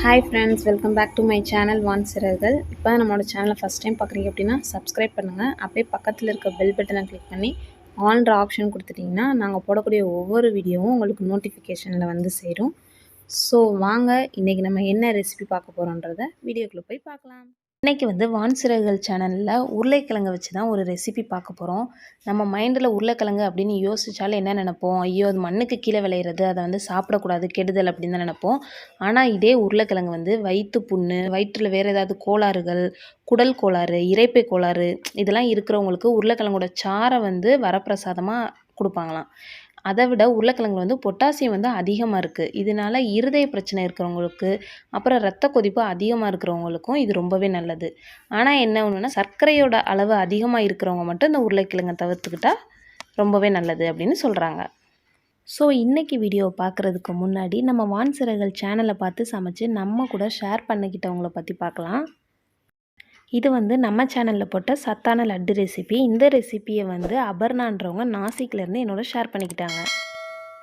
Hi friends, welcome back to my channel சிறர்கள். இப்போ நம்மளோட சேனலை ஃபஸ்ட் டைம் பார்க்குறீங்க அப்படின்னா சப்ஸ்கிரைப் பண்ணுங்கள். அப்படியே பக்கத்தில் இருக்க பெல் பட்டனை கிளிக் பண்ணி ஆல்ன்ற ஆப்ஷன் கொடுத்துட்டிங்கன்னா நாங்கள் போடக்கூடிய ஒவ்வொரு வீடியோவும் உங்களுக்கு நோட்டிஃபிகேஷனில் வந்து சேரும். ஸோ வாங்க இன்றைக்கி நம்ம என்ன ரெசிபி பார்க்க போகிறோன்றத வீடியோக்குள்ளே போய் பார்க்கலாம். இன்றைக்கி வந்து சிறகுகள் சேனலில் உருளைக்கிழங்கு வச்சு தான் ஒரு ரெசிபி பார்க்க போகிறோம். நம்ம மைண்டில் உருளைக்கிழங்கு அப்படின்னு யோசித்தாலும் என்ன நினைப்போம், ஐயோ அது மண்ணுக்கு கீழே விளையிறது, அதை வந்து சாப்பிடக்கூடாது, கெடுதல் அப்படின்னு தான் நினைப்போம். ஆனால் இதே உருளைக்கிழங்கு வந்து வயிற்று புண்ணு, வயிற்றில் வேறு ஏதாவது கோளாறுகள், குடல் கோளாறு, இரைப்பை கோளாறு இதெல்லாம் இருக்கிறவங்களுக்கு உருளைக்கிழங்கோட சாறை வந்து வரப்பிரசாதமாக கொடுப்பாங்களாம். அதை விட உருளைக்கிழங்குல வந்து பொட்டாசியம் வந்து அதிகமாக இருக்குது. இதனால் இருதய பிரச்சனை இருக்கிறவங்களுக்கு, அப்புறம் இரத்த கொதிப்பு அதிகமாக இருக்கிறவங்களுக்கும் இது ரொம்பவே நல்லது. ஆனால் என்ன ஒன்றுனா சர்க்கரையோட அளவு அதிகமாக இருக்கிறவங்க மட்டும் இந்த உருளைக்கிழங்கை தவிர்த்துக்கிட்டா ரொம்பவே நல்லது அப்படின்னு சொல்கிறாங்க. ஸோ இன்றைக்கி வீடியோவை பார்க்குறதுக்கு முன்னாடி நம்ம சிறகுகள் சேனலை பார்த்து சமைச்சு நம்ம கூட ஷேர் பண்ணிக்கிட்டவங்கள பற்றி பார்க்கலாம். இது வந்து நம்ம சேனலில் போட்ட சத்தான லட்டு ரெசிபி. இந்த ரெசிப்பியை வந்து அபர்ணான்றவங்க நாசிக்லேருந்து என்னோட ஷேர் பண்ணிக்கிட்டாங்க.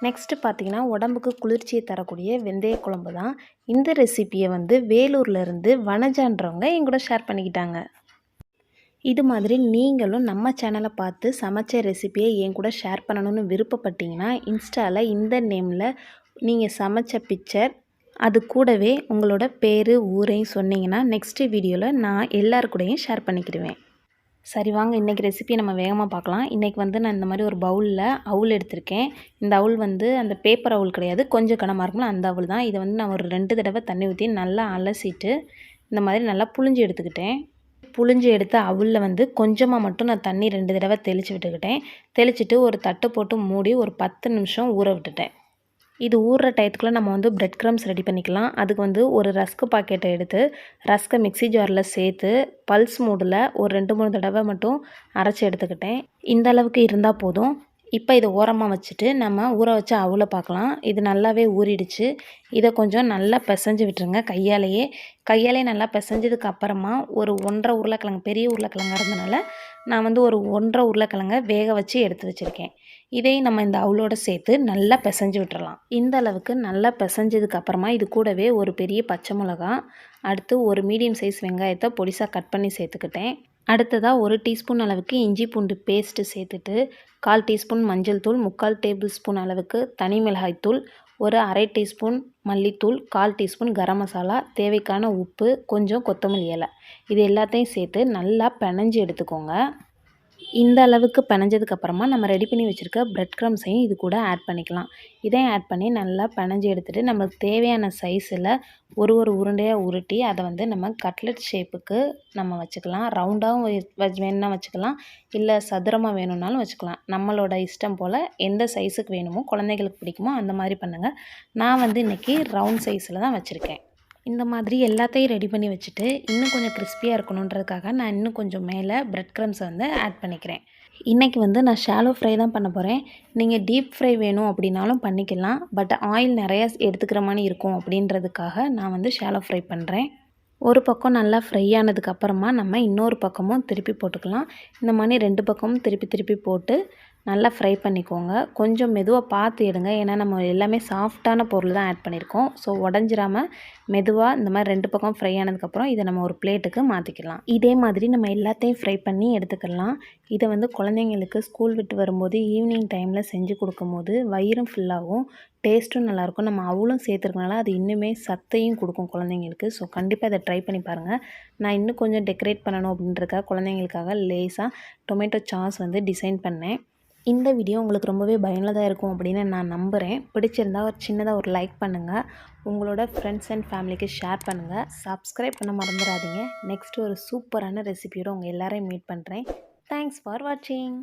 நெக்ஸ்ட்டு பார்த்திங்கன்னா உடம்புக்கு குளிர்ச்சியை தரக்கூடிய வெந்தய குழம்பு தான். இந்த ரெசிப்பியை வந்து வேலூர்லேருந்து வனஜான்றவங்க எங்கூட ஷேர் பண்ணிக்கிட்டாங்க. இது மாதிரி நீங்களும் நம்ம சேனலை பார்த்து சமைச்ச ரெசிப்பியை என் கூட ஷேர் பண்ணணும்னு விருப்பப்பட்டீங்கன்னா இன்ஸ்டாவில் இந்த நேமில் நீங்கள் சமைச்ச பிக்சர், அது கூடவே உங்களோட பேர் ஊரையும் சொன்னீங்கன்னா நெக்ஸ்ட்டு வீடியோவில் நான் எல்லாருக்கூடையும் ஷேர் பண்ணிக்கிடுவேன். சரி வாங்க இன்றைக்கி ரெசிபியை நம்ம வேகமாக பார்க்கலாம். இன்றைக்கி வந்து நான் இந்த மாதிரி ஒரு பவுலில் அவுல் எடுத்திருக்கேன். இந்த அவுல் வந்து அந்த பேப்பர் அவுல் கிடையாது, கொஞ்சம் கனமாக இருக்கும்ல அந்த அவுல் தான். இதை வந்து நான் ஒரு 2 தடவை தண்ணி ஊற்றி நல்லா அலசிட்டு இந்த மாதிரி நல்லா புழிஞ்சு எடுத்துக்கிட்டேன். புழிஞ்சு எடுத்த அவுலில் வந்து கொஞ்சமாக மட்டும் நான் தண்ணி 2 தடவை தெளித்து விட்டுக்கிட்டேன். தெளிச்சுட்டு ஒரு தட்டு போட்டு மூடி ஒரு 10 நிமிஷம் ஊற விட்டுட்டேன். இது ஊறுற டயத்துக்குள்ளே நம்ம வந்து பிரெட் க்ரம்ஸ் ரெடி பண்ணிக்கலாம். அதுக்கு வந்து ஒரு ரஸ்க்கு பாக்கெட்டை எடுத்து ரஸ்க்கை மிக்ஸி ஜாரில் சேர்த்து பல்ஸ் மூடில் ஒரு 2-3 தடவை மட்டும் அரைச்சி எடுத்துக்கிட்டேன். இந்த அளவுக்கு இருந்தால் போதும். இப்போ இதை ஓரமாக வச்சுட்டு நம்ம ஊற வச்ச அவுலை பார்க்கலாம். இது நல்லாவே ஊறிடுச்சு. இதை கொஞ்சம் நல்லா பிசைஞ்சு விட்டுருங்க கையாலேயே நல்லா பிசைஞ்சதுக்கு அப்புறமா ஒரு 1.5 உருளைக்கிழங்கு, பெரிய உருளைக்கிழங்காக இருந்தனால நான் வந்து ஒரு 1.5 உருளைக்கிழங்கை வேக வச்சு எடுத்து வச்சுருக்கேன். இதையும் நம்ம இந்த அவுலோடு சேர்த்து நல்லா பிசைஞ்சு விட்டுறலாம். இந்த அளவுக்கு நல்லா பிசைஞ்சதுக்கு அப்புறமா இது கூடவே ஒரு பெரிய பச்சை மிளகா, அடுத்து ஒரு மீடியம் சைஸ் வெங்காயத்தை பொடிசாக கட் பண்ணி சேர்த்துக்கிட்டேன். அடுத்ததாக 1 டீஸ்பூன் அளவுக்கு இஞ்சி பூண்டு பேஸ்ட்டு சேர்த்துட்டு 1/4 டீஸ்பூன் மஞ்சள் தூள், 3/4 டேபிள் ஸ்பூன் அளவுக்கு தனி மிளகாய்த்தூள், ஒரு 1/2 டீஸ்பூன் மல்லித்தூள், 1/4 டீஸ்பூன் கரம் மசாலா, தேவைக்கான உப்பு, கொஞ்சம் கொத்தமல்லி இலை, இது எல்லாத்தையும் சேர்த்து நல்லா பிணைஞ்சு எடுத்துக்கோங்க. இந்த அளவுக்கு பிணைஞ்சதுக்கப்புறமா நம்ம ரெடி பண்ணி வச்சுருக்க பிரெட் க்ரம்ஸையும் இது கூட ஆட் பண்ணிக்கலாம். இதையும் ஆட் பண்ணி நல்லா பிணைஞ்சி எடுத்துகிட்டு நம்மளுக்கு தேவையான சைஸில் ஒரு உருண்டையாக உருட்டி அதை வந்து நம்ம கட்லெட் ஷேப்புக்கு நம்ம வச்சுக்கலாம். ரவுண்டாகவும் வேணும்னா வச்சுக்கலாம், இல்லை சதுரமாக வேணும்னாலும் வச்சுக்கலாம். நம்மளோட இஷ்டம் போல் எந்த சைஸுக்கு வேணுமோ, குழந்தைகளுக்கு பிடிக்குமோ அந்த மாதிரி பண்ணுங்கள். நான் வந்து இன்றைக்கி ரவுண்ட் சைஸில் தான் வச்சுருக்கேன். இந்த மாதிரி எல்லாத்தையும் ரெடி பண்ணி வச்சுட்டு இன்னும் கொஞ்சம் கிறிஸ்பியாக இருக்கணுன்றதுக்காக நான் இன்னும் கொஞ்சம் மேலே பிரெட் க்ரம்ஸை வந்து ஆட் பண்ணிக்கிறேன். இன்றைக்கி வந்து நான் ஷாலோ ஃப்ரை தான் பண்ண போகிறேன். நீங்கள் டீப் ஃப்ரை வேணும் அப்படின்னாலும் பண்ணிக்கலாம். பட் ஆயில் நிறையா எடுத்துக்கிற மாதிரி இருக்கும் அப்படின்றதுக்காக நான் வந்து ஷாலோ ஃப்ரை பண்ணுறேன். ஒரு பக்கம் நல்லா ஃப்ரை ஆனதுக்கப்புறமா நம்ம இன்னொரு பக்கமும் திருப்பி போட்டுக்கலாம். இந்த மாதிரி 2 பக்கமும் திருப்பி போட்டு நல்லா ஃப்ரை பண்ணிக்கோங்க. கொஞ்சம் மெதுவாக பார்த்து எடுங்க, ஏன்னா நம்ம எல்லாமே சாஃப்டான பொருள் தான் ஆட் பண்ணியிருக்கோம். ஸோ உடஞ்சிராமல் மெதுவாக இந்த மாதிரி 2 பக்கம் ஃப்ரை ஆனதுக்கப்புறம் இதை நம்ம ஒரு பிளேட்டுக்கு மாற்றிக்கலாம். இதே மாதிரி நம்ம எல்லாத்தையும் ஃப்ரை பண்ணி எடுத்துக்கலாம். இதை வந்து குழந்தைங்களுக்கு ஸ்கூல் விட்டு வரும்போது ஈவினிங் டைமில் செஞ்சு கொடுக்கும்போது வயிறும் ஃபுல்லாகவும் டேஸ்ட்டும் நல்லாயிருக்கும். நம்ம அவ்வளோ சேர்த்துருக்கனால அது இன்னுமே சத்தையும் கொடுக்கும் குழந்தைங்களுக்கு. ஸோ கண்டிப்பாக இதை ட்ரை பண்ணி பாருங்கள். நான் இன்னும் கொஞ்சம் டெக்கரேட் பண்ணணும் அப்படின்றக்காக குழந்தைங்களுக்காக லேஸாக டொமேட்டோ சாஸ் வந்து டிசைன் பண்ணேன். இந்த வீடியோ உங்களுக்கு ரொம்பவே பயனுள்ளதாக இருக்கும் அப்படின்னு நான் நம்புகிறேன். பிடிச்சிருந்தா ஒரு சின்னதாக ஒரு லைக் பண்ணுங்கள், உங்களோட ஃப்ரெண்ட்ஸ் அண்ட் ஃபேமிலிக்கு ஷேர் பண்ணுங்கள், சப்ஸ்கிரைப் பண்ண மறந்துடாதீங்க. நெக்ஸ்ட்டு ஒரு சூப்பரான ரெசிபியோடு உங்கள் எல்லாரையும் மீட் பண்ணுறேன். தேங்க்ஸ் ஃபார் வாட்சிங்.